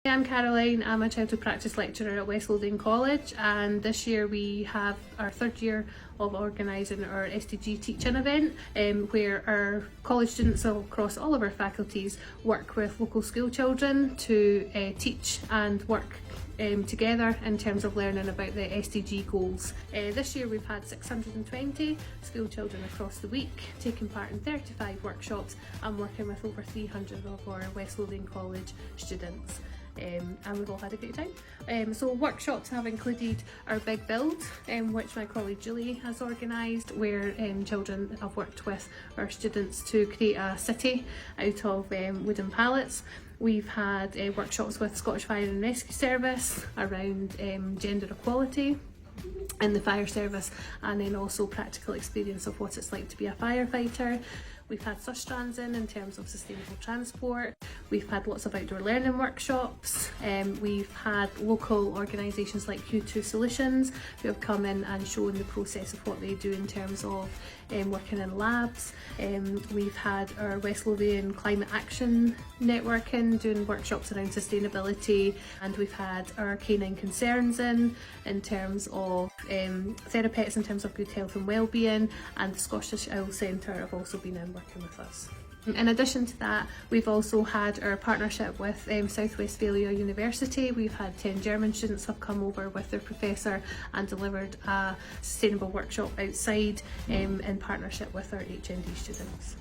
I'm Caroline. I'm a childhood practice lecturer at West Lothian College, and this year we have our third year of organising our SDG teaching event, where our college students across all of our faculties work with local school children to teach and work together in terms of learning about the SDG goals. This year we've had 620 school children across the week taking part in 35 workshops and working with over 300 of our West Lothian College students. And we've all had a great time. So workshops have included our big build, which my colleague Julie has organised, where children have worked with our students to create a city out of wooden pallets. We've had workshops with Scottish Fire and Rescue Service around gender equality in the fire service, and then also practical experience of what it's like to be a firefighter. We've had sustrands in terms of sustainable transport. We've had lots of outdoor learning workshops. We've had local organisations like Q2 Solutions who have come in and shown the process of what they do in terms of working in labs. We've had our West Lothian Climate Action Networking doing workshops around sustainability, and we've had our Canine Concerns in terms of therapeutics in terms of good health and wellbeing, and the Scottish Owl Centre have also been in working with us. In addition to that, we've also had our partnership with South Westphalia University. We've had 10 German students have come over with their professor and delivered a sustainable workshop outside in partnership with our HND students.